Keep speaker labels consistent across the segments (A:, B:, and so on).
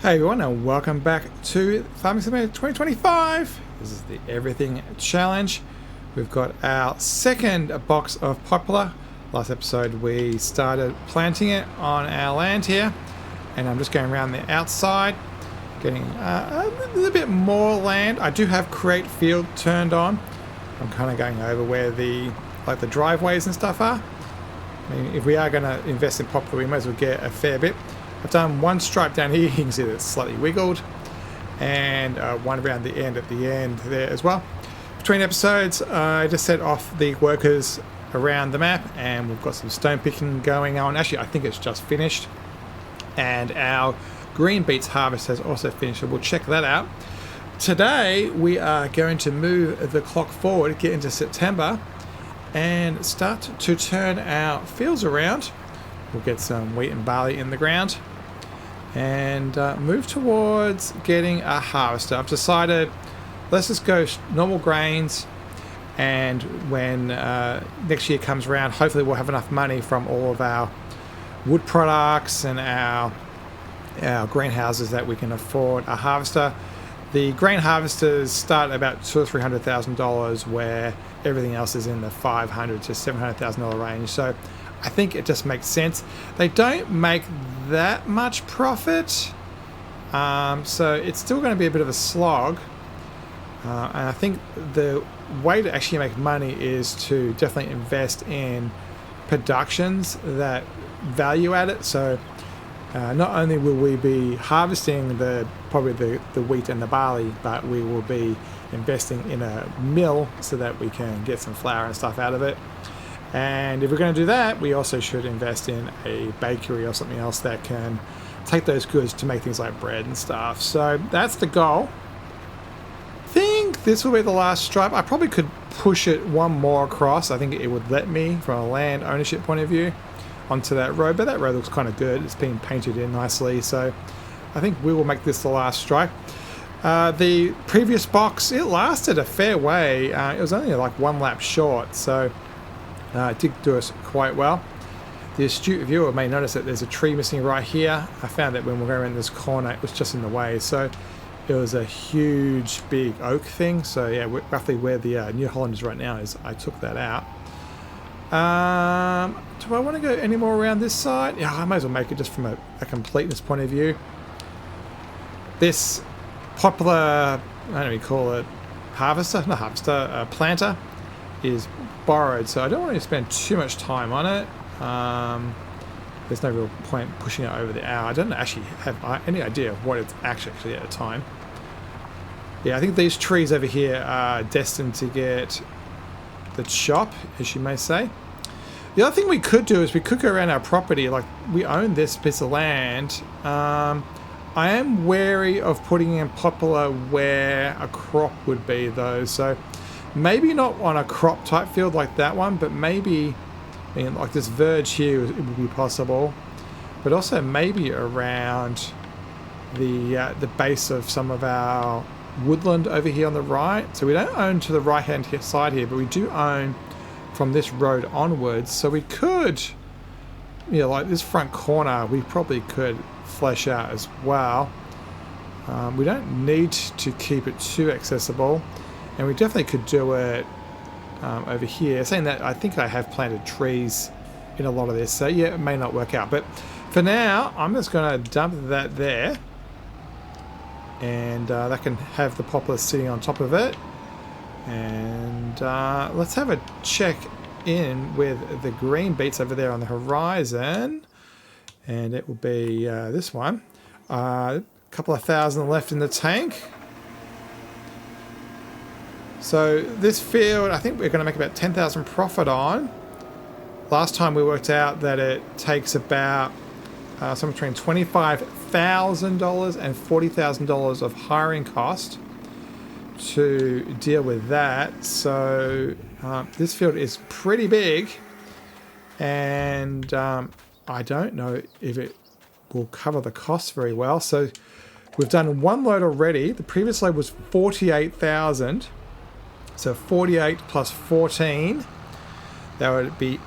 A: Hey everyone, and welcome back to Farming Simulator 2025. This is the Everything Challenge. We've got our second box of Popular. Last episode we started planting it on our land here, and I'm just going around the outside, getting a little bit more land. I do have Create Field turned on. I'm kind of going over where the driveways and stuff are. I mean, if we are going to invest in Popular, we might as well get a fair bit. I've done one stripe down here, you can see that it's slightly wiggled, and one around the end at the end there as well. Between episodes, I just set off the workers around the map, and we've got some stone picking going on. Actually, I think it's just finished, and our green beets harvest has also finished, so we'll check that out. Today, we are going to move the clock forward, get into September, and start to turn our fields around. We'll get some wheat and barley in the ground and move towards getting a harvester. I've decided let's just go normal grains, and when next year comes around, hopefully we'll have enough money from all of our wood products and our greenhouses that we can afford a harvester. The grain harvesters start at about $200,000 or $300,000, where everything else is in the $500,000 to $700,000 range. So I think it just makes sense. They don't make that much profit, so it's still going to be a bit of a slog. And I think the way to actually make money is to definitely invest in productions that value add it. So not only will we be harvesting probably the wheat and the barley, but we will be investing in a mill so that we can get some flour and stuff out of it. And if we're going to do that, we also should invest in a bakery or something else that can take those goods to make things like bread and stuff. So that's the goal. I think this will be the last stripe. I probably could push it one more across. I think it would let me, from a land ownership point of view, onto that road. But that road looks kind of good. It's been painted in nicely. So I think we will make this the last stripe. The previous box, it lasted a fair way. It was only like one lap short. So it did do us quite well. The astute viewer may notice that there's a tree missing right here. I found that when we're going around this corner, it was just in the way. So it was a huge, big oak thing. So yeah, roughly where the New Holland is right now is I took that out. Do I want to go any more around this side? Yeah, I might as well make it just from a completeness point of view. This Popular, I don't know what you call it, planter is borrowed, so I don't want to spend too much time on it. There's no real point pushing it over the hour. I don't actually have any idea of what it's actually at a time. Yeah, I think these trees over here are destined to get the chop, as you may say. The other thing we could do is we could go around our property, like we own this piece of land. I am wary of putting in Popular where a crop would be though, so maybe not on a crop type field like that one, but maybe in like this verge here it would be possible, but also maybe around the base of some of our woodland over here on the right. So we don't own to the right hand side here, but we do own from this road onwards. So we could, like this front corner, we probably could flesh out as well. We don't need to keep it too accessible. And we definitely could do it over here. Saying that, I think I have planted trees in a lot of this, so yeah, it may not work out. But for now, I'm just going to dump that there. And that can have the Poplar sitting on top of it. And let's have a check in with the green beets over there on the horizon. And it will be this one. A couple of thousand left in the tank. So this field, I think we're going to make about 10,000 profit on. Last time we worked out that it takes about somewhere between $25,000 and $40,000 of hiring cost to deal with that. So this field is pretty big, and I don't know if it will cover the cost very well. So we've done one load already. The previous load was 48,000. So 48 plus 14, that would be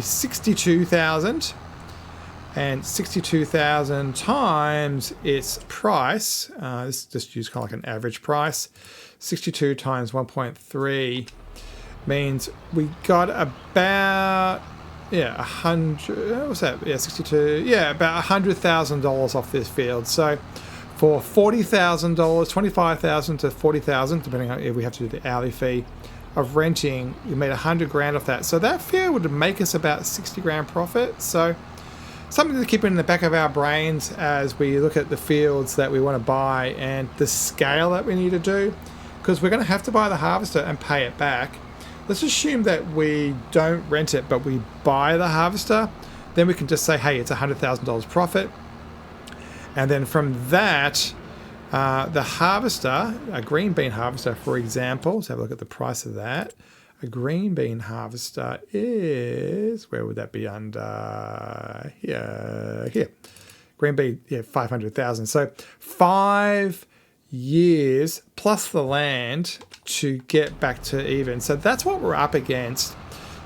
A: 62,000. And 62,000 times its price, this just use kind of like an average price, 62 times 1.3 means we got about, yeah, 100, what's that? Yeah, 62, yeah, about $100,000 off this field. So for $40,000, $25,000 to $40,000, depending on if we have to do the hourly fee of renting, you made 100 grand off that. So that field would make us about 60 grand profit. So something to keep in the back of our brains as we look at the fields that we want to buy and the scale that we need to do, because we're going to have to buy the harvester and pay it back. Let's assume that we don't rent it, but we buy the harvester. Then we can just say, hey, it's $100,000 profit. And then from that, the harvester, a green bean harvester, for example, let's have a look at the price of that. A green bean harvester is, where would that be under? Here. Green bean, yeah, 500,000. So 5 years plus the land to get back to even. So that's what we're up against.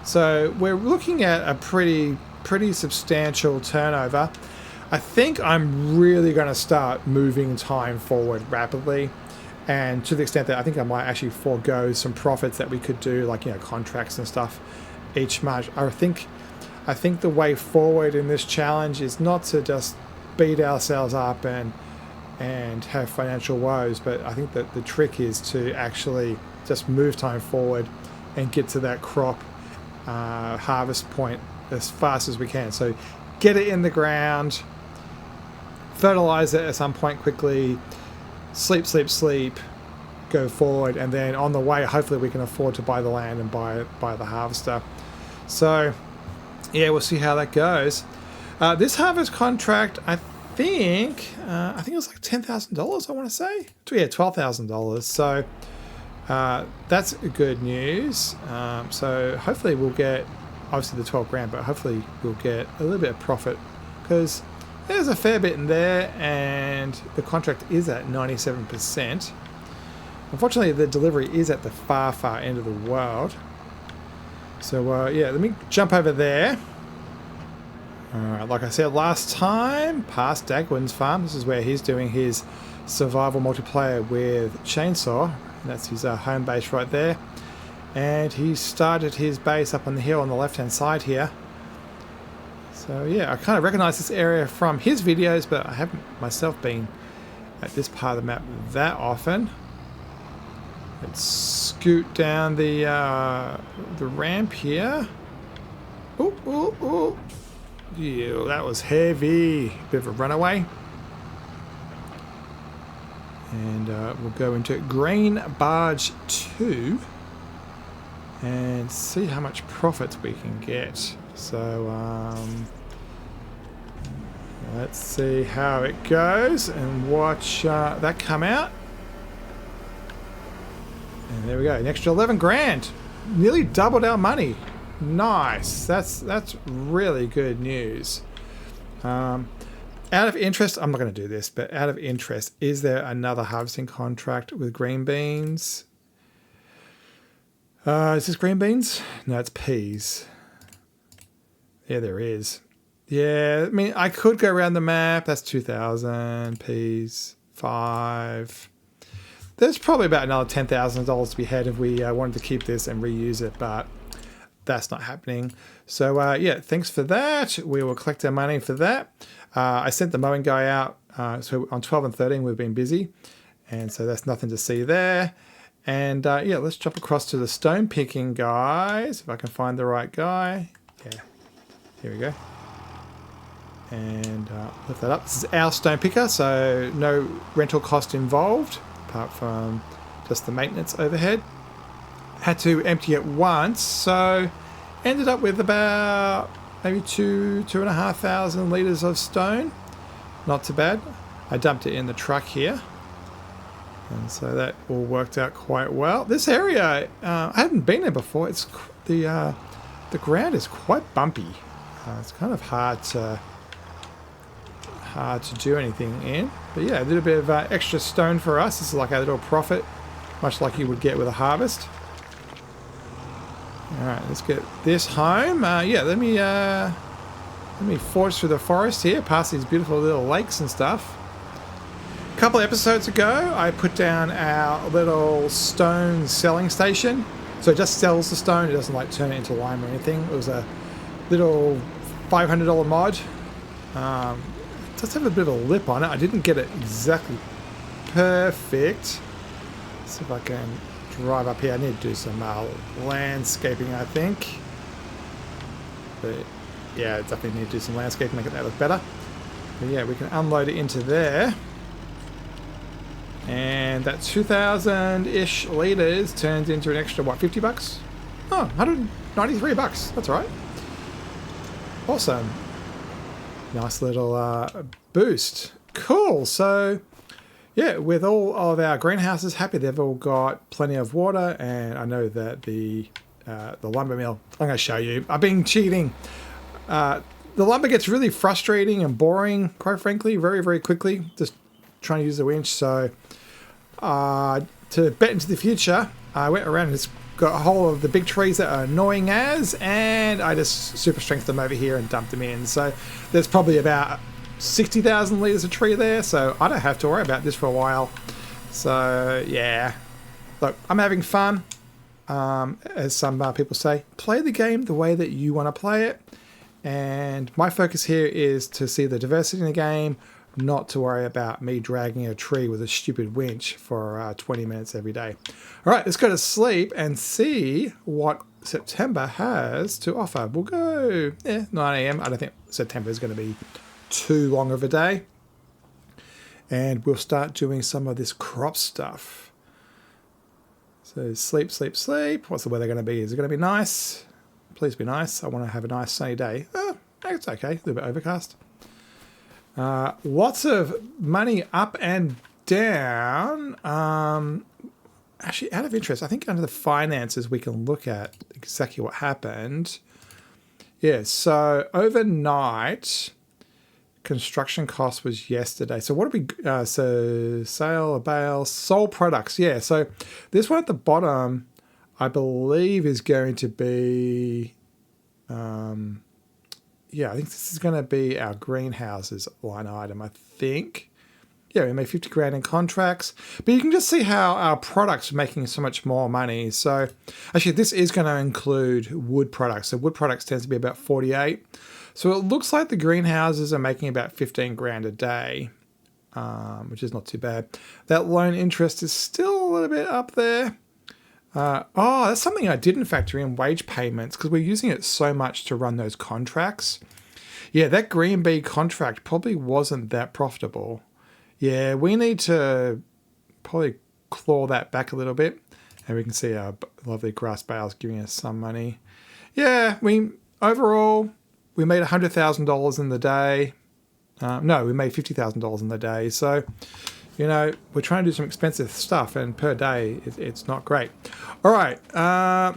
A: So we're looking at a pretty substantial turnover. I think I'm really going to start moving time forward rapidly. And to the extent that I think I might actually forego some profits that we could do, like, you know, contracts and stuff each month. I think the way forward in this challenge is not to just beat ourselves up and have financial woes, but I think that the trick is to actually just move time forward and get to that crop harvest point as fast as we can. So get it in the ground, fertilize it at some point quickly, sleep, go forward, and then on the way, hopefully we can afford to buy the land and buy the harvester. So, yeah, we'll see how that goes. This harvest contract, I think it was like $10,000, I want to say. Yeah, $12,000. So, that's good news. So hopefully we'll get, obviously the 12 grand, but hopefully we'll get a little bit of profit, because there's a fair bit in there, and the contract is at 97%. Unfortunately, the delivery is at the far end of the world. So, yeah, let me jump over there. Alright, like I said last time, past Dagwin's farm. This is where he's doing his survival multiplayer with Chainsaw. And that's his home base right there. And he started his base up on the hill on the left-hand side here. So yeah, I kind of recognize this area from his videos, but I haven't myself been at this part of the map that often. Let's scoot down the ramp here. Ooh. Yeah, that was heavy. Bit of a runaway. And we'll go into Grain Barge 2 and see how much profit we can get. So let's see how it goes and watch that come out. And there we go, an extra 11 grand. Nearly doubled our money. Nice. That's really good news. Out of interest, I'm not going to do this, but out of interest, is there another harvesting contract with green beans? Is this green beans? No, it's peas. Yeah, there is. Yeah, I mean, I could go around the map. That's 2,000 peas, 5. There's probably about another $10,000 to be had if we wanted to keep this and reuse it, but that's not happening. So, yeah, thanks for that. We will collect our money for that. I sent the mowing guy out. So on 12 and 13, we've been busy. And so that's nothing to see there. And, yeah, let's jump across to the stone picking guys. If I can find the right guy. Yeah, here we go. And lift that up. This is our stone picker, so no rental cost involved, apart from just the maintenance overhead. Had to empty it once, so ended up with about maybe 2,500 litres of stone. Not too bad. I dumped it in the truck here. And so that all worked out quite well. This area, I hadn't been there before. It's the ground is quite bumpy. It's kind of hard to do anything in. But yeah, a little bit of extra stone for us. This is like a little profit, much like you would get with a harvest. Alright, let's get this home. Yeah, let me Let me forge through the forest here, past these beautiful little lakes and stuff. A couple of episodes ago, I put down our little stone selling station. So it just sells the stone. It doesn't like turn it into lime or anything. It was a little $500 mod. It does have a bit of a lip on it. I didn't get it exactly perfect. Let's see if I can drive up here. I need to do some landscaping, I think. But yeah, definitely need to do some landscaping, make it that look better. But yeah, we can unload it into there. And that 2,000-ish liters turns into an extra, what, 50 bucks? Oh, 193 bucks. That's all right. Awesome. Nice little boost. Cool. So, yeah, with all of our greenhouses happy, they've all got plenty of water. And I know that the lumber mill, I'm going to show you. I've been cheating. The lumber gets really frustrating and boring, quite frankly, very, very quickly. Just trying to use the winch. So to bet into the future, I went around and just got a hold of the big trees that are annoying and I just super strengthened them over here and dumped them in. So there's probably about 60,000 litres of tree there, so I don't have to worry about this for a while. So yeah, look, I'm having fun. As some people say, play the game the way that you want to play it. And my focus here is to see the diversity in the game, not to worry about me dragging a tree with a stupid winch for 20 minutes every day. All right, let's go to sleep and see what September has to offer. We'll go 9 a.m. I don't think September is going to be too long of a day. And we'll start doing some of this crop stuff. So sleep, sleep, sleep. What's the weather going to be? Is it going to be nice? Please be nice. I want to have a nice sunny day. It's okay. A little bit overcast. Lots of money up and down. Actually, out of interest, I think under the finances we can look at exactly what happened. Yeah, so overnight, construction cost was yesterday. So what did we, so sale, bale, sold products. Yeah, so this one at the bottom, I believe is going to be, yeah, I think this is going to be our greenhouses line item, I think. Yeah, we made 50 grand in contracts, but you can just see how our products are making so much more money. So actually this is going to include wood products. So wood products tends to be about 48. So it looks like the greenhouses are making about 15 grand a day, which is not too bad. That loan interest is still a little bit up there. That's something I didn't factor in, wage payments, because we're using it so much to run those contracts. Yeah, that Green Bee contract probably wasn't that profitable. Yeah, we need to probably claw that back a little bit. And we can see our lovely grass bales giving us some money. Yeah, overall, we made $100,000 in the day. No, we made $50,000 in the day. So, you know, we're trying to do some expensive stuff, and per day, it's not great. All right,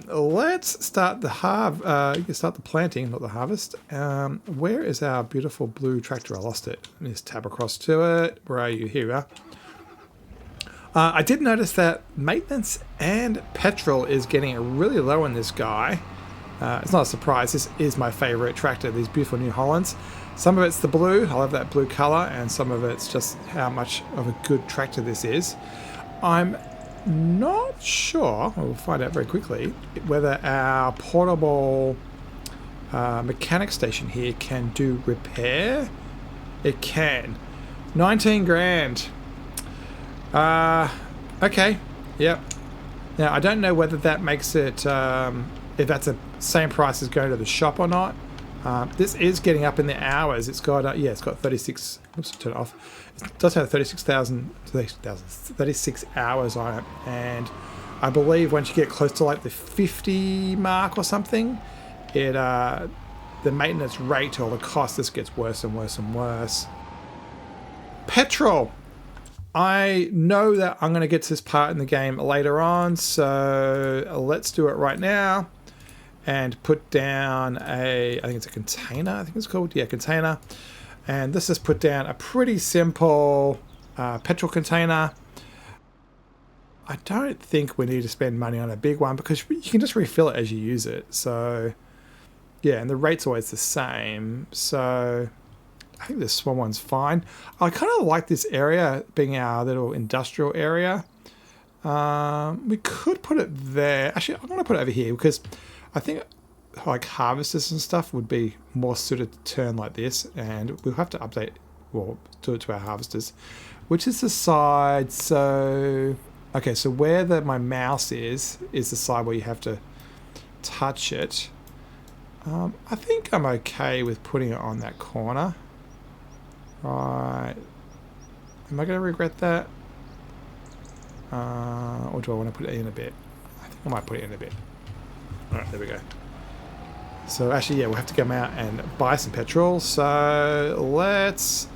A: let's start the you can start the planting, not the harvest. Where is our beautiful blue tractor? I lost it. Let me just tab across to it. Where are you? Here we are. I did notice that maintenance and petrol is getting really low in this guy. It's not a surprise. This is my favorite tractor, these beautiful New Hollands. Some of it's the blue, I love that blue color, and some of it's just how much of a good tractor this is. I'm not sure, we'll find out very quickly, whether our portable mechanic station here can do repair. It can. 19 grand. Okay, yep. Now, I don't know whether that makes it, if that's the same price as going to the shop or not. This is getting up in the hours. It's got, it's got 36, oops, turn it off. It does have 36 hours on it. And I believe once you get close to like the 50 mark or something, the maintenance rate or the cost just gets worse and worse and worse. Petrol. I know that I'm going to get to this part in the game later on, so let's do it right now. And put down I think it's a container, I think it's called, yeah, container. And this is put down a pretty simple petrol container. I don't think we need to spend money on a big one because you can just refill it as you use it. So Yeah, and the rate's always the same. So I think this small one's fine. I kind of like this area being our little industrial area. We could put it there. Actually, I'm going to put it over here because I think like harvesters and stuff would be more suited to turn like this, and we'll have to update, well, do it to our harvesters, which is the side. So okay, so where my mouse is the side where you have to touch it. I think I'm okay with putting it on that corner. Right. Am I going to regret that? Or do I want to put it in a bit? I think I might put it in a bit. Alright, there we go. So actually, yeah, we'll have to come out and buy some petrol. So let's...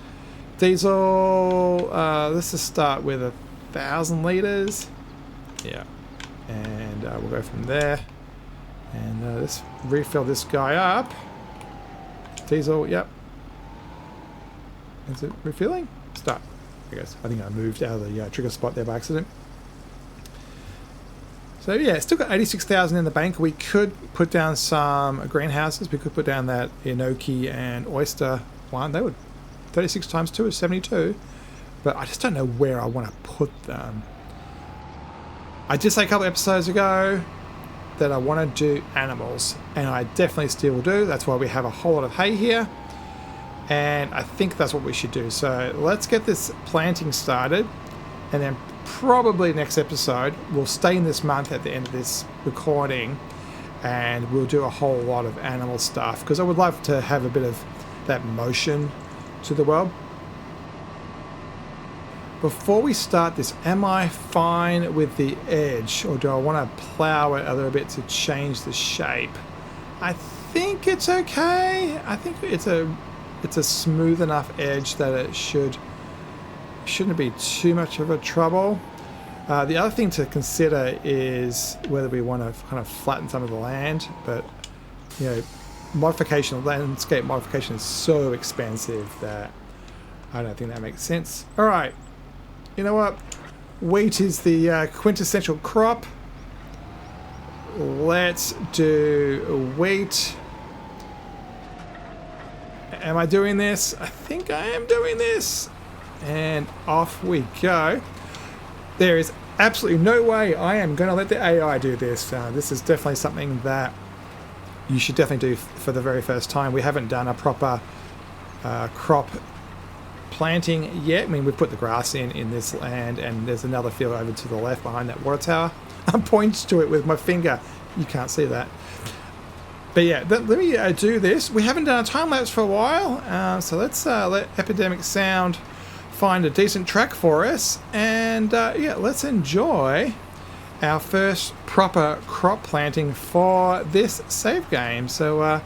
A: Diesel... let's just start with 1,000 litres. Yeah. And we'll go from there. And let's refill this guy up. Diesel, yep. Is it refilling? Start. There it goes. I think I moved out of the trigger spot there by accident. So yeah, still got 86,000 in the bank. We could put down some greenhouses. We could put down that enoki and oyster one. They would 36 times 2 is 72. But I just don't know where I want to put them. I did say a couple episodes ago that I want to do animals, and I definitely still do. That's why we have a whole lot of hay here, and I think that's what we should do. So let's get this planting started, and then probably next episode we'll stay in this month at the end of this recording, and we'll do a whole lot of animal stuff, because I would love to have a bit of that motion to the world. Before we start this, am I fine with the edge, or do I want to plow it a little bit to change the shape? I think it's okay. I think it's a smooth enough edge that it shouldn't be too much of a trouble. The other thing to consider is whether we want to kind of flatten some of the land, but you know, landscape modification is so expensive that I don't think that makes sense. All right. You know what? Wheat is the quintessential crop. Let's do wheat. Am I doing this? I think I am doing this. And off we go. There is absolutely no way I am going to let the AI do this. This is definitely something that you should definitely do for the very first time. We haven't done a proper crop planting yet. I mean, we've put the grass in this land, and there's another field over to the left behind that water tower. I'm pointing to it with my finger. You can't see that. But yeah, let me do this. We haven't done a time lapse for a while, so let's let Epidemic Sound find a decent track for us, and yeah, let's enjoy our first proper crop planting for this save game. So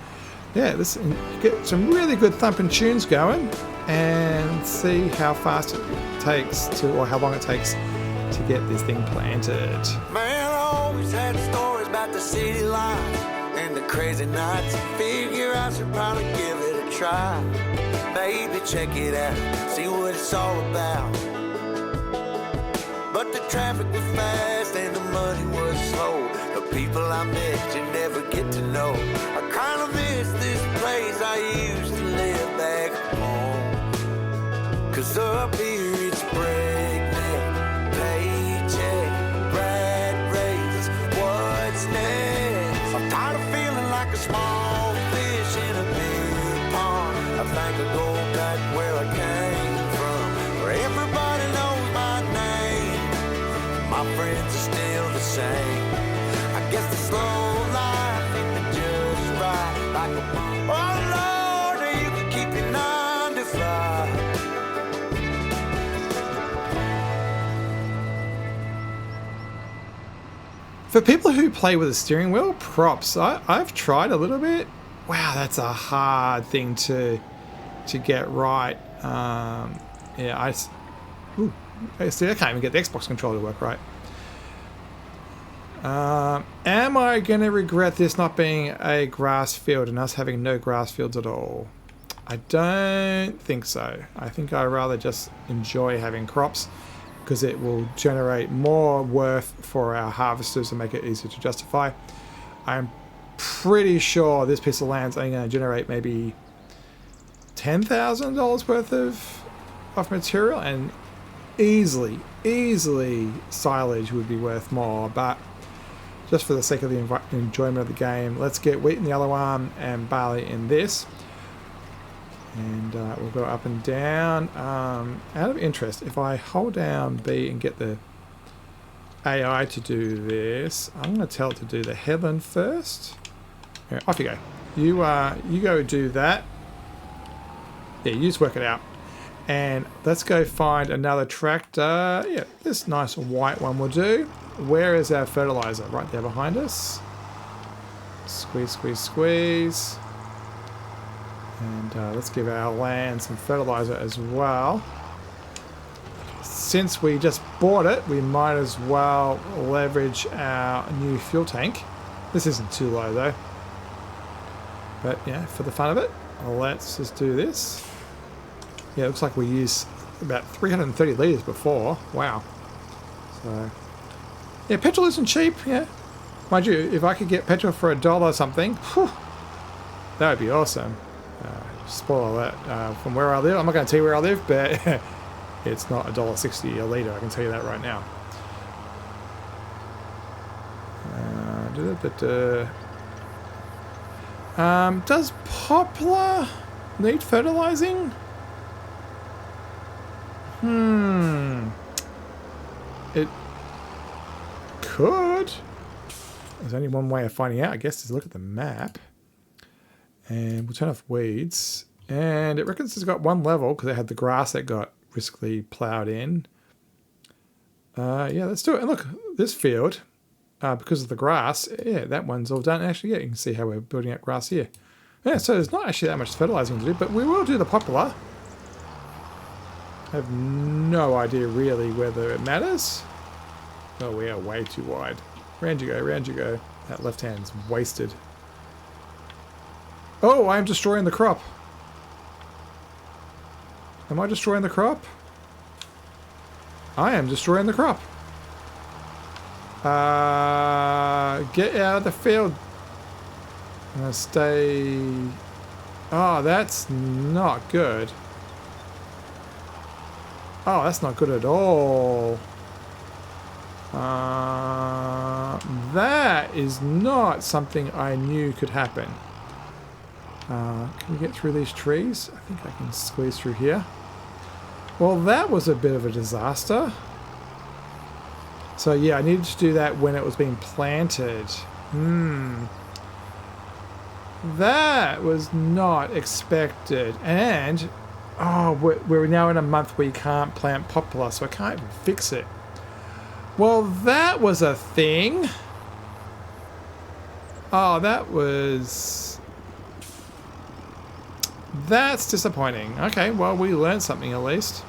A: yeah, let's get some really good thumping tunes going and see how fast it takes to, or how long it takes to get this thing planted.
B: Man, I always had stories about the city life and the crazy nights. Figure I should probably give it a try. Maybe check it out, see what it's all about. But the traffic was fast and the money was slow. The people I met you never get to know. I kinda miss this place I used to live back home. 'Cause up here it's breakneck, paycheck, rat races, what's next? I'm tired of feeling like a small fish in a big pond. I think I'll go back where I came from, where everybody knows my name. My friends are still the same. I guess the slow life ain't just right. Like a oh Lord, you can keep your 9 to 5.
A: For people who play with a steering wheel, props. I've tried a little bit. Wow, that's a hard thing to get right. Yeah, I see. I can't even get the Xbox controller to work right. Am I going to regret this not being a grass field and us having no grass fields at all? I don't think so. I think I'd rather just enjoy having crops, because it will generate more worth for our harvesters and make it easier to justify. I'm pretty sure this piece of land's only going to generate maybe $10,000 worth of material, and easily silage would be worth more, but just for the sake of the enjoyment of the game, let's get wheat in the other one and barley in this. And we'll go up and down. Out of interest, if I hold down B and get the AI to do this, I'm going to tell it to do the headland first. Yeah, off you go. You go do that. Yeah, you just work it out. And let's go find another tractor. Yeah, this nice white one will do. Where is our fertilizer? Right there behind us. Squeeze, squeeze, squeeze. And let's give our land some fertilizer as well. Since we just bought it, we might as well leverage our new fuel tank. This isn't too low though. But yeah, for the fun of it, let's just do this. Yeah, it looks like we used about 330 litres before. Wow. So, yeah, petrol isn't cheap, yeah. Mind you, if I could get petrol for $1 or something, whew, that would be awesome. Spoil that from where I live. I'm not going to tell you where I live, but it's not $1.60 a litre, I can tell you that right now. Does poplar need fertilizing? It could. There's only one way of finding out, I guess, is look at the map. And we'll turn off weeds. And it reckons it's got one level because it had the grass that got riskily ploughed in. Yeah, let's do it. And look, this field, because of the grass, yeah, that one's all done. Actually, yeah, you can see how we're building up grass here. Yeah, so there's not actually that much fertilizing to do, but we will do the poplar. I have no idea really whether it matters. Oh, we are way too wide. Round you go, round you go. That left hand's wasted. Oh, I am destroying the crop. Am I destroying the crop? I am destroying the crop. Get out of the field. I'm gonna stay... Oh, that's not good. Oh, that's not good at all. That is not something I knew could happen. Can we get through these trees? I think I can squeeze through here. Well, that was a bit of a disaster. So yeah, I needed to do that when it was being planted. That was not expected. And, oh, we're now in a month where you can't plant poplar, so I can't even fix it. Well, that was a thing. Oh, that was... That's disappointing. Okay, well, we learned something at least.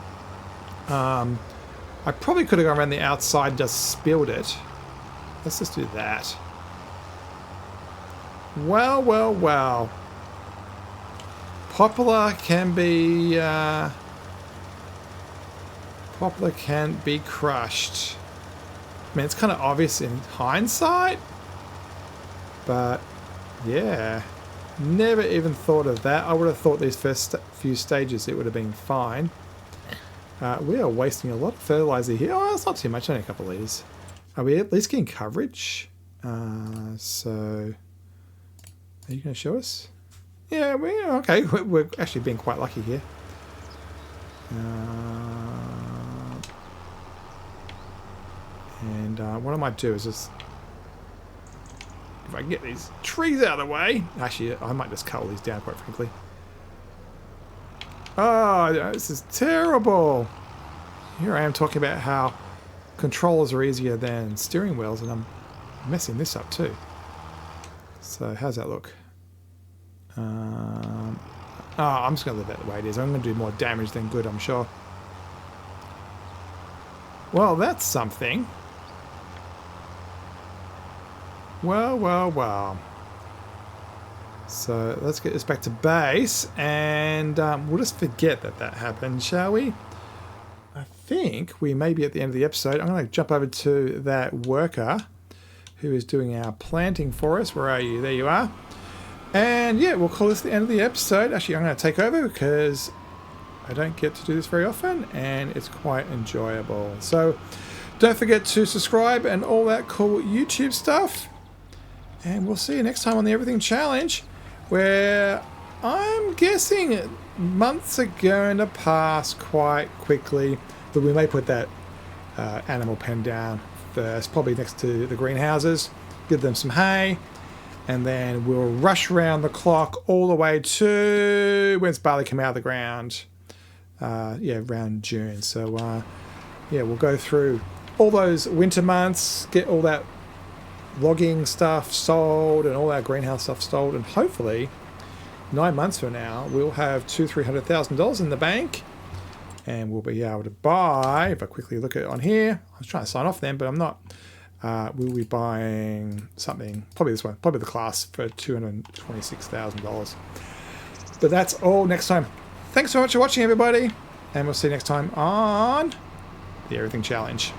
A: I probably could have gone around the outside and just spilled it. Let's just do that. Well, well, well. Poplar can be... poplar can be crushed. I mean, it's kind of obvious in hindsight. But, yeah. Never even thought of that. I would have thought these first few stages it would have been fine. We are wasting a lot of fertilizer here. Oh, that's not too much, only a couple of litres. Are we at least getting coverage? So, are you going to show us? Yeah, okay. We're actually being quite lucky here. And what I might do is just... If I can get these trees out of the way. Actually, I might just cut all these down, quite frankly. Oh, this is terrible. Here I am talking about how controllers are easier than steering wheels, and I'm messing this up too. So, how's that look? Oh, I'm just going to leave that the way it is. I'm going to do more damage than good, I'm sure. Well, that's something. Well, well, well. So let's get this back to base, and we'll just forget that that happened, shall we? I think we may be at the end of the episode. I'm going to jump over to that worker who is doing our planting for us. Where are you? There you are. And yeah, we'll call this the end of the episode. Actually, I'm going to take over because I don't get to do this very often, and it's quite enjoyable. So don't forget to subscribe and all that cool YouTube stuff. And we'll see you next time on the Everything Challenge, where I'm guessing months are going to pass quite quickly. But we may put that animal pen down first, probably next to the greenhouses, give them some hay, and then we'll rush around the clock all the way to when barley come out of the ground. Yeah, around June. So yeah, we'll go through all those winter months, get all that logging stuff sold and all our greenhouse stuff sold, and hopefully 9 months from now we'll have $200,000-300,000 in the bank, and we'll be able to buy, if I quickly look at it on here, I was trying to sign off then, but I'm not. We'll be buying something, probably this one, probably the Class, for $226,000. But that's all next time. Thanks so much for watching, everybody, and we'll see you next time on the Everything Challenge.